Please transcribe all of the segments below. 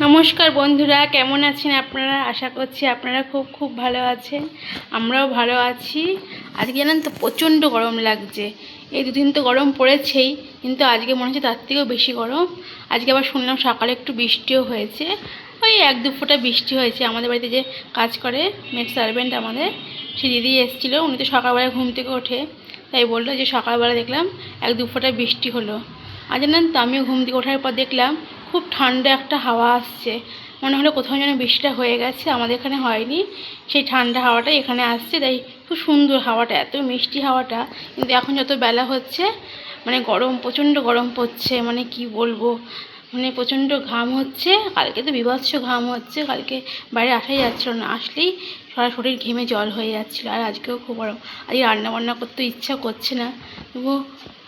নমস্কার বন্ধুরা, কেমন আছেন আপনারা? আশা করছি আপনারা খুব খুব ভালো আছেন। আমরাও ভালো আছি। আজকে জানেন তো প্রচণ্ড গরম লাগছে। এই দুদিন তো গরম পড়েছেই, কিন্তু আজকে মনে হচ্ছে তার থেকেও বেশি গরম। আজকে আবার শুনলাম সকালে একটু বৃষ্টিও হয়েছে, ওই এক দু ফোঁটা বৃষ্টি হয়েছে। আমাদের বাড়িতে যে কাজ করে মেড সার্ভেন্ট আমাদের, সে দিদি এসেছিলো। উনি তো সকালবেলা ঘুম থেকে ওঠে, তাই বললো যে সকালবেলা দেখলাম এক দু ফোঁটা বৃষ্টি হলো। আর জানেন তো আমিও ঘুম থেকে ওঠার পর দেখলাম খুব ঠান্ডা একটা হাওয়া আসছে। মনে হলো কোথাও যেন বৃষ্টিটা হয়ে গেছে, আমাদের এখানে হয়নি। সেই ঠান্ডা হাওয়াটা এখানে আসছে, তাই খুব সুন্দর হাওয়াটা, এত মিষ্টি হাওয়াটা। কিন্তু এখন যত বেলা হচ্ছে মানে গরম, প্রচণ্ড গরম পড়ছে, মানে কি বলবো, মানে প্রচণ্ড ঘাম হচ্ছে। কালকে তো বীভৎস ঘাম হচ্ছে, কালকে বাইরে আসাই যাচ্ছিলো না, আসলেই সারা শরীর ঘেমে জল হয়ে যাচ্ছিলো। আর আজকেও খুব গরম, আজকে রান্না বান্না করতে ইচ্ছা করছে না। তবু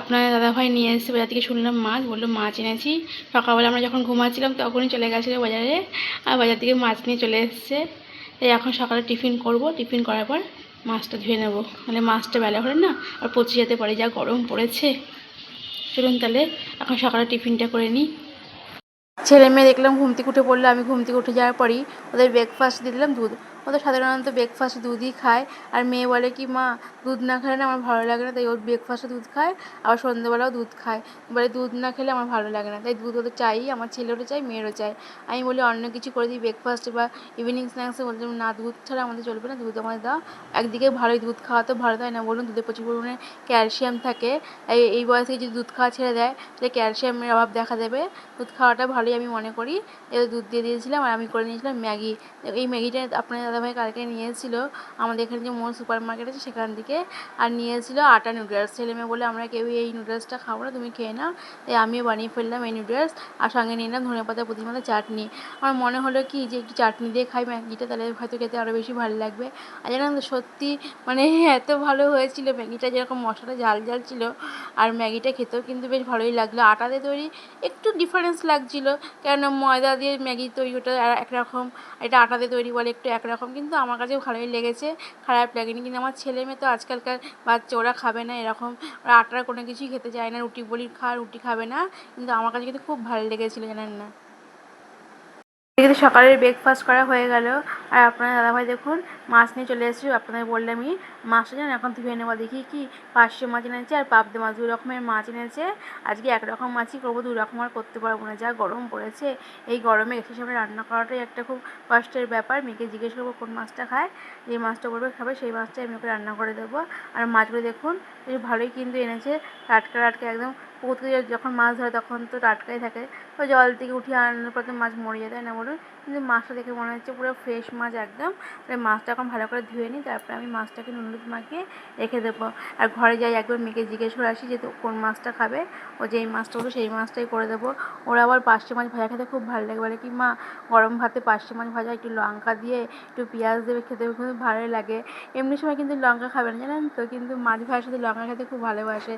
আপনার দাদাভাই নিয়ে এসেছে বাজার থেকে, শুনলাম মাছ, বললো মাছ এনেছি। সকালবেলা আমরা যখন ঘুমাচ্ছিলাম তখনই চলে গেছিলো বাজারে, আর বাজার থেকে মাছ নিয়ে চলে এসছে। তাই এখন সকালে টিফিন করব, টিফিন করার পর মাছটা ধুয়ে নেবো, মানে মাছটা বেলা হলে না আর পচে যেতে পারে, যা গরম পড়েছে। চলুন তাহলে এখন সকালে টিফিনটা করে নিই। ছেলে মেয়ে দেখলাম ঘুম থেকে উঠে পড়লো। আমি ঘুম থেকে উঠে যাওয়ার পরই ওদের ব্রেকফাস্ট দিয়ে দিলাম দুধ। ওদের সাধারণত ব্রেকফাস্টে দুধই খায়। আর মেয়ে বলে কি, মা দুধ না খেলে না আমার ভালো লাগে না, তাই ওর ব্রেকফাস্টে দুধ খায়, আবার সন্ধ্যেবেলাও দুধ খায়। বলে দুধ না খেলে আমার ভালো লাগে না, তাই দুধ ওদের চাই, আমার ছেলেরও চাই, মেয়েরও চাই। আমি বলি অন্য কিছু করে দিই ব্রেকফাস্টে বা ইভিনিং স্ন্যাক্সে, বলতে না, দুধ ছাড়া আমাদের চলবে না, দুধ আমাদের দাও। একদিকে ভালোই, দুধ খাওয়া তো ভালো, তাই না বলুন? দুধে প্রচুর পরিমাণে ক্যালসিয়াম থাকে। এই বয়সে যদি দুধ খাওয়া ছেড়ে দেয় তাহলে ক্যালসিয়ামের অভাব দেখা দেবে। দুধ খাওয়াটা ভালোই আমি মনে করি। এবার দুধ দিয়ে দিয়েছিলাম, আর আমি করে নিয়েছিলাম ম্যাগি। এই ম্যাগিটা আপনার দাদাভাই কালকে নিয়ে এসেছিলো আমাদের এখানে যে মোড় সুপার মার্কেট আছে সেখান থেকে। আর নিয়ে এসেছিলো আটা নুডলস। ছেলে মেয়ে বলে আমরা কেউই এই নুডলসটা খাবো না, তুমি খেয়ে নাও। তাই আমিও বানিয়ে ফেললাম এই নুডলস, আর সঙ্গে নিলাম ধনেপাতা পুদিনা চাটনি। আমার মনে হলো কি যে একটু চাটনি দিয়ে খাই ম্যাগিটা, তাহলে হয়তো খেতে আরও বেশি ভালো লাগবে। আর জানেন তো সত্যি মানে এত ভালো হয়েছিল ম্যাগিটা, যেরকম মশলাটা ঝাল ঝাল ছিল, আর ম্যাগিটা খেতেও কিন্তু বেশ ভালোই লাগলো। আটা দিয়ে তৈরি একটু ডিফারেন্স লাগছিলো, কেন ময়দা দিয়ে ম্যাগি তৈরি ওটা একরকম, এটা আটা দিয়ে তৈরি বলে একটু একরকম, কিন্তু আমার কাছে ভালোই লেগেছে, খারাপ লাগেনি। কিন্তু আমার ছেলে মেয়ে তো আজকালকার বাচ্চা, ওরা খাবে না এরকম, ওরা আটার কোনো কিছুই খেতে চায় না। রুটি বলি খা, রুটি খাবে না, কিন্তু আমার কাছে কিন্তু খুব ভালো লেগেছিলো, জানেন না। কিন্তু সকালের ব্রেকফাস্ট করা হয়ে গেল। আর আপনার দাদাভাই দেখুন মাছ নিয়ে চলে এসেছি। আপনাদের বললামই মাছটা যেন এখন ধুয়ে নেওয়া, দেখি কি পার্শে মাছ এনেছে আর পাবদা মাছ, 2 রকমের মাছ এনেছে। আজকে এক রকম মাছই করবো, 2 রকম আর করতে পারবো না, যা গরম পড়েছে। এই গরমে গ্যাসের সামনে রান্না করাটাই একটা খুব কষ্টের ব্যাপার। মেয়েকে জিজ্ঞেস করবো কোন মাছটা খায়, যে মাছটা বলবে খাবে সেই মাছটাই আমি ওকে রান্না করে দেবো। আর মাছগুলো দেখুন বেশ ভালোই কিন্তু এনেছে, টাটকা টাটকা একদম। পুকুর থেকে যখন মাছ ধরে তখন তো টাটকাই থাকে, ওই জল থেকে উঠিয়ে আনার পর তো মাছ মরে যায়, তাই না বলুন? কিন্তু মাছটা দেখে মনে হচ্ছে পুরো ফ্রেশ মাছ একদম। তাই মাছটা এখন ভালো করে ধুয়ে নিই, তারপরে আমি মাছটাকে নুন হলুদ মাখিয়ে রেখে দেবো। আর ঘরে যাই একবার মেয়েকে জিজ্ঞেস করে আসি যে কোন মাছটা খাবে, ও যেই মাছটা হলো সেই মাছটাই করে দেবো। ওরা আবার পার্শে মাছ ভাজা খেতে খুব ভালো লাগে, বলে কি, মা গরম ভাতে পার্শে মাছ ভাজা একটু লঙ্কা দিয়ে একটু পেঁয়াজ দেবে, খেতে খুব ভালোই লাগে। এমনি সময় কিন্তু লঙ্কা খাবে না, জানেন তো, কিন্তু মাছ ভাজার সাথে লঙ্কা খেতে খুব ভালোবাসে।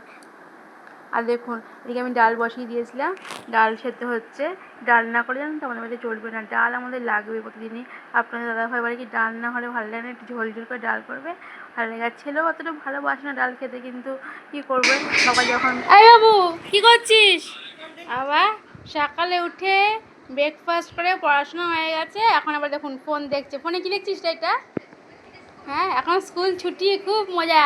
আর দেখুন এদিকে আমি ডাল বসিয়ে দিয়েছিলাম, ডাল সেদ্ধ হচ্ছে। ডাল না করে জানেন তো আমাদের বাড়িতে চলবে না, ডাল আমাদের লাগবে প্রতিদিনই। আপনাদের দাদাভাই বলে কি, ডাল না হলে ভালো লাগে না, একটু ঝোল ঝোল করে ডাল করবে, ভালো লাগে। আর ছেলেও অতটা ভালোবাসে না ডাল খেতে, কিন্তু কী করবে, সকাল যখন। এই বাবু, কী করছিস? আবার সকালে উঠে ব্রেকফাস্ট করে পড়াশোনা হয়ে গেছে, এখন আবার দেখুন ফোন দেখছে। ফোনে কী দেখছিস এটা? হ্যাঁ, এখন স্কুল ছুটি, খুব মজা।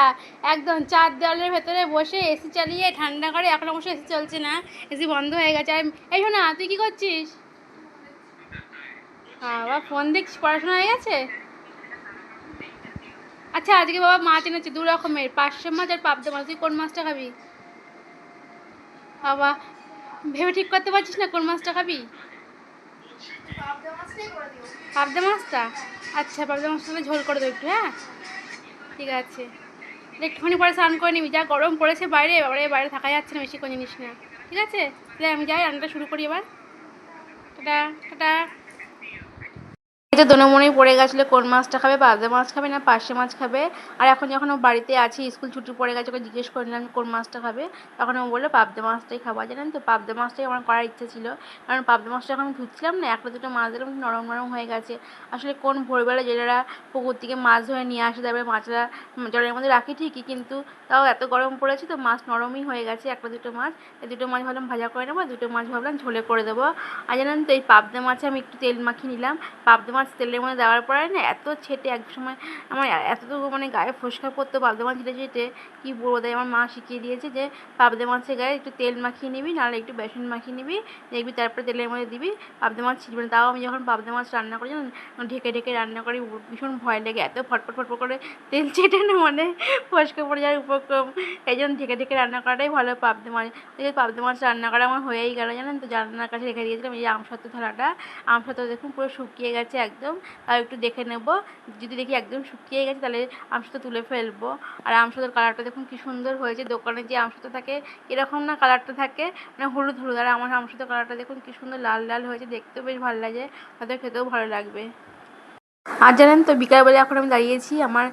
একদম 4 দেওয়ালের ভেতরে বসে এসি চালিয়ে ঠান্ডা করে। এখন অবশ্য এসি চলছে না, এসি বন্ধ হয়ে গেছে। আর এই শোনা, তুই কী করছিস? বাবা ফোন দেখছিস, পড়াশোনা হয়ে গেছে? আচ্ছা আজকে বাবা মাছ এনেছে 2 রকমের, পার্শে মাছ আর পাবদা মাছ। তুই কোন মাছটা খাবি? বাবা ভেবে ঠিক করতে পারছিস না কোন মাছটা খাবি? পাবদা মাছটা? আচ্ছা পাবদা মাছটা ঝোল করে দেবো একটু, হ্যাঁ ঠিক আছে। একটুখানি পরে স্নান করে নিবি, যা গরম পড়েছে বাইরে, বাইরে থাকা যাচ্ছে না বেশিক্ষণ, জিনিস না। ঠিক আছে, তাহলে আমি যাই, রান্নাটা শুরু করি এবার। Tata tata. এই যে দোনোমনেই পড়ে গেছিলো কোন মাছটা খাবে, পাবদা মাছ খাবে না পার্শে মাছ খাবে। আর এখন যখন ও বাড়িতে আছে, স্কুল ছুটি পড়ে গেছে, ওকে জিজ্ঞেস করলাম কোন মাছটা খাবে, তখন ও বললো পাবদা মাছটাই খাবো। জানেন তো পাবদা মাছটাই আমার করার ইচ্ছা ছিল, কারণ পাবদা মাছটা যখন আমি ধুচ্ছিলাম না, একটা দুটো মাছ দিলাম নরম নরম হয়ে গেছে। আসলে কোন ভোরবেলা জেলেরা পুকুর থেকে মাছ ধরে নিয়ে আসে, তারপরে মাছরা জলের মধ্যে রাখি ঠিকই, কিন্তু তাও এত গরম পড়েছে তো মাছ নরমই হয়ে গেছে একটা দুটো মাছ। এই দুটো মাছ ভাবলাম ভাজা করে নেবো, দুটো মাছ ভাবলাম ঝোলে করে দেবো। আর জানেন তো এই পাবদা মাছে আমি একটু তেল মাখিয়ে নিলাম। পাবদা মাছ তেলের মধ্যে দেওয়ার পরে না এত ছেটে, এক সময় আমার এতটুকু মানে গায়ে ফোসকা পড়তো পাবদা মাছ ছেটে ছেটে, কী বলবো। তাই আমার মা শিখিয়ে দিয়েছে যে পাবদা মাছের গায়ে একটু তেল মাখিয়ে নিবি, নাহলে একটু বেসন মাখিয়ে নিবি, দেখবি তারপরে তেলের মধ্যে দিবি, পাবদা মাছ ছিটবে না। তাও আমি যখন পাবদা মাছ রান্না করি ঢেকে ঢেকে রান্না করি, ভীষণ ভয় লাগে, এত ফটফট ফটফট করে তেল ছেটে না মানে ফোসকা পড়ে যাওয়ার উপক্রম। এই জন্য ঢেকে ঢেকে রান্না করাটাই ভালো পাবদা মাছ। ওই পাবদা মাছ রান্না করা আমার হয়েই গেল জানেন তো, জানলার কাছে রেখে দিয়েছিলাম এই আমসত্ত্ব থালাটা। আমসত্ত্ব দেখুন পুরো শুকিয়ে গেছে একদম। তাও একটু দেখে নেব, যদি দেখি একদম শুকিয়ে গেছে তাহলে আমসত্ত্ব তুলে ফেলবো। আর আমসত্ত্বর কালারটা দেখুন কি সুন্দর হয়েছে, দোকানে যে আমসত্ত্ব থাকে এরকম না কালারটা থাকে, মানে হলুদ হলুদ। আর আমার আমসত্ত্ব কালারটা দেখুন কি সুন্দর লাল লাল হয়েছে, দেখতেও বেশ ভালো লাগে, হয়তো খেতেও ভালো লাগবে। আর জানেন তো বিকালবেলা এখন আমি দাঁড়িয়েছি আমার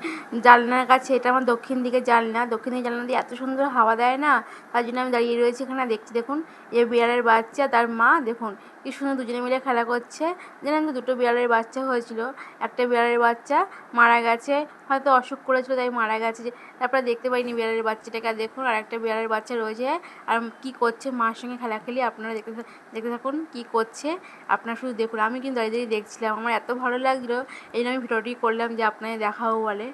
জানলার কাছে, এটা আমার দক্ষিণ দিকের জানলা, দক্ষিণ দিকের জানলা দিয়ে এত সুন্দর হাওয়া দেয় না, তার জন্য আমি দাঁড়িয়ে রয়েছি এখানে দেখছি। দেখুন এই বিড়ালের বাচ্চা তার মা দেখুন কি সুন্দর দুজনে মিলে খেলা করছে। জানেন তো দুটো বিড়ালের বাচ্চা হয়েছিল, একটা বিড়ালের বাচ্চা মারা গেছে, হয়তো অসুখ করেছিল তাই মারা গেছে, তারপরে দেখতে পাইনি বিড়ালের বাচ্চাটাকে। আর দেখুন আর একটা বিড়ালের বাচ্চা রয়েছে, আর কী করছে মার সঙ্গে খেলাখেলি, আপনারা দেখতে থাকুন কী করছে, আপনারা শুধু দেখুন। আমি কিন্তু দাঁড়িয়ে দাঁড়িয়ে দেখছিলাম, আমার এত ভালো লাগছিলো, এই জন্য আমি ভিডিওটি করলাম যে আপনাদের দেখাবো বলে।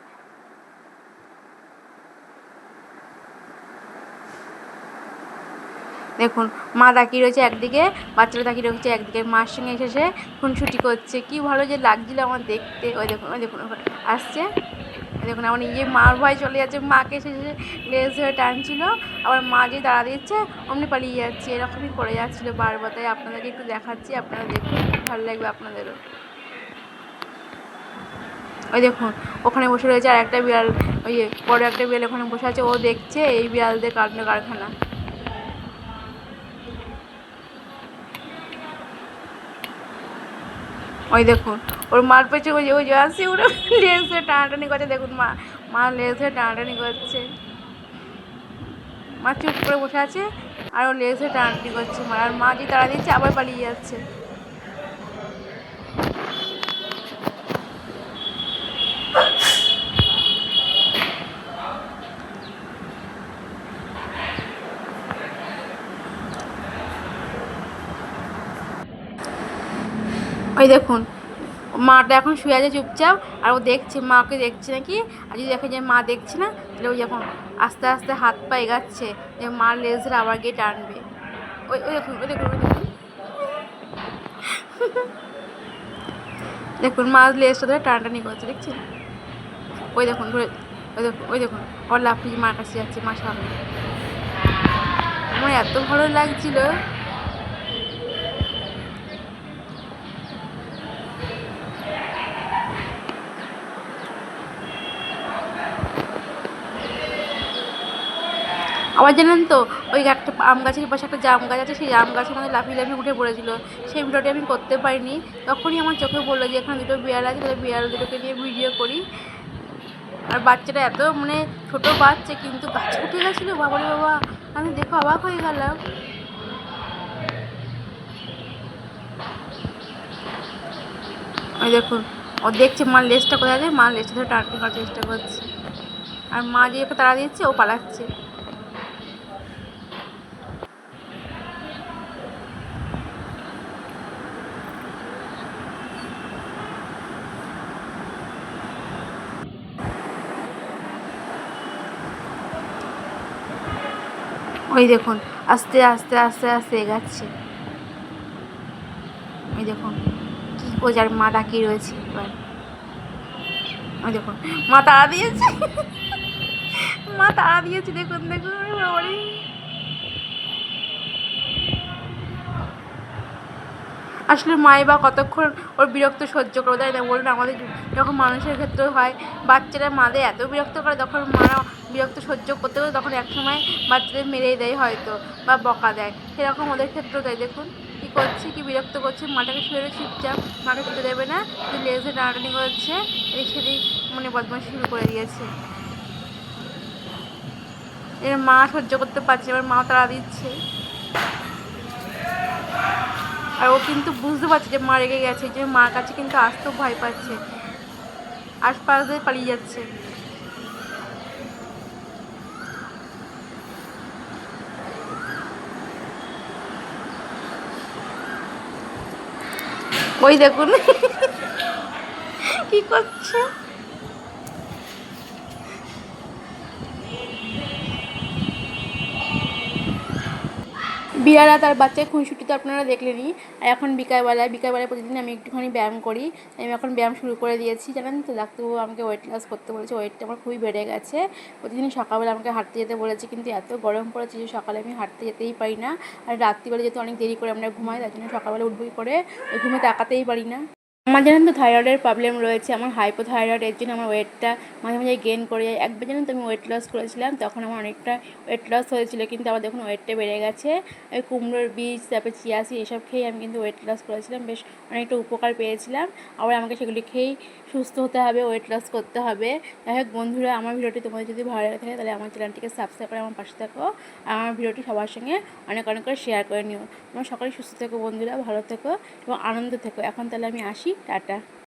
দেখুন মা তাকিয়ে রয়েছে একদিকে, বাচ্চারা তাকিয়ে রয়েছে একদিকে, মার সঙ্গে এসে খুনসুটি করছে, কি ভালো যে লাগছিল আমার দেখতে। ওই দেখুন ওই দেখুন আসছে, দেখুন আমার নিজে মার ভয় চলে যাচ্ছে, মাকে এসে লেজ ধরে টানছিল, আবার মা যে দাঁড়া দিচ্ছে অমনি পালিয়ে যাচ্ছে, এরকমই করে যাচ্ছিলো বারবার। তাই আপনাদেরকে একটু দেখাচ্ছি, আপনারা দেখুন ভালো লাগবে আপনাদেরও। ওই দেখুন ওখানে বসে রয়েছে আর একটা বিড়াল, ওই বড় একটা বিড়াল ওখানে বসে আছে, ও দেখছে এই বিড়ালদের কাণ্ড কারখানা। ওই দেখুন ওর মার পেছনে ওই যে আসছে, ওরা লেজ ধরে টানাটানি করছে, দেখুন মা লেজ ধরে টানাটানি করছে, মা চুপ করে বসে আছে আর ও লেজ ধরে টানাটানি করছে, আর মা যে তাড়া দিচ্ছে আবার পালিয়ে যাচ্ছে। ওই দেখুন মাটা এখন শুয়ে আছে চুপচাপ, আর ও দেখছে মাকে দেখছে নাকি, আর যদি দেখে যে মা দেখছে না তাহলে ওই যখন আস্তে আস্তে হাত পা এগাচ্ছে যে মার লেজ ধরে আবার গিয়ে টানবে। ওই ওই দেখুন ওই দেখুন ওই দেখুন দেখুন মার লেজটা ধরে টানাটানি করছে, দেখছেন? ওই দেখুন ধরে, ওই দেখুন ওর লাফিয়ে মার কাছে যাচ্ছে, মা সামনে। আমার এত ভালো লাগছিল। আবার জানেন তো ওই একটা আম গাছের পাশে একটা জাম গাছ আছে, সেই জাম গাছের মধ্যে লাফিয়ে লাফিয়ে উঠে পড়েছিল, সেই ভিডিওটি আমি করতে পারিনি। তখনই আমার চোখে পড়লো যে এখানে দুটো বিড়াল আছে, তাহলে বিড়াল দুটোকে নিয়ে ভিডিও করি। আর বাচ্চাটা এত মানে ছোটো বাচ্চা কিন্তু গাছে উঠে গেছিলো, বাবারে বাবা, আমি দেখো অবাক হয়ে গেলাম। ওই দেখুন ও দেখছে মার লেজটা কোথায় যায়, মার লেজটা ধরে টানতে করার চেষ্টা করছে, আর মা যে ওকে তাড়া দিচ্ছে ও পালাচ্ছে। ওই দেখুন আস্তে আস্তে আস্তে আস্তে এগাচ্ছে, ওই দেখুন কী করছে, আর মা তাকিয়ে রয়েছে এবার। ওই দেখুন মা তাড়া দিয়েছে মা তাড়া দিয়েছে, দেখুন দেখুন বাবারে। আসলে মাই বা কতক্ষণ ওর বিরক্ত সহ্য করে, তাই না বলুন? আমাদের যখন মানুষের ক্ষেত্রে হয়, বাচ্চারা মাদের এত বিরক্ত করে, তখন মারা বিরক্ত সহ্য করতে করতে তখন একসময় বাচ্চাদের মেরেই দেয় হয়তো, বা বকা দেয়, সেরকম ওদের ক্ষেত্রেও তাই দেখুন। কী করছে, কি বিরক্ত করছে, মাটাকে শুয়ে চুপচাপ, মাকে শুতে দেবে না, লেজে টানাটানি করছে, এদিক সেদিক মানে বদমাশি শুরু করে দিয়েছে। এর মা সহ্য করতে পারছে, এবার মা তাড়া দিচ্ছে, আর ও কিন্তু বুঝতে পারছে যে মা রেগে গেছে, যে মার কাছে কিন্তু আসতেও ভয় পাচ্ছে, আশপাশ দিয়ে পালিয়ে যাচ্ছে। ওই দেখুন কি করছে। বিড়াল আর তার বাচ্চার খুনসুটি তো আপনারা দেখলেনই। আর এখন বিকালবেলায় প্রতিদিন আমি একটুখানি ব্যায়াম করি। আমি এখন ব্যায়াম শুরু করে দিয়েছি, জানেন তো। ডাক্তারবাবু আমাকে ওয়েট লস করতে বলেছে, ওয়েটটা আমার খুবই বেড়ে গেছে। প্রতিদিন সকালবেলা আমাকে হাঁটতে যেতে বলেছে, কিন্তু এত গরম পড়েছে যে সকালে আমি হাঁটতে যেতেই পারি না। আর রাত্রিবেলা যেহেতু অনেক দেরি করে আমরা ঘুমাই, তার জন্য সকালবেলা উঠবো করে, ওই ঘুমে তাকাতেই পারি না। আমার জানেন তো থাইরয়েডের প্রবলেম রয়েছে, আমার হাইপোথাইরয়েড, এর জন্য আমার ওয়েটটা মাঝে মাঝে গেইন করে যায়। একবার জানেন তো আমি ওয়েট লস করেছিলাম, তখন আমার অনেকটা ওয়েট লস হয়েছিল, কিন্তু আবার দেখুন ওয়েটটা বেড়ে গেছে। ওই কুমড়োর বীজ, তারপরে চিয়া সিড এসব খেয়ে আমি কিন্তু ওয়েট লস করেছিলাম, বেশ অনেকটা উপকার পেয়েছিলাম। আবার আমাকে সেগুলি খেয়েই সুস্থ হতে হবে, ওয়েট লস করতে হবে। যাই হোক বন্ধুরা, আমার ভিডিওটি তোমাদের যদি ভালো লাগে থাকে তাহলে আমার চ্যানেলটিকে সাবস্ক্রাইব করে আমার পাশে থাকো, আর আমার ভিডিওটি সবার সঙ্গে অনেক অনেক করে শেয়ার করে নিও। তোমরা সকলেই সুস্থ থেকো বন্ধুরা, ভালো থেকো এবং আনন্দ থেকো। এখন তাহলে আমি আসি, টাটা।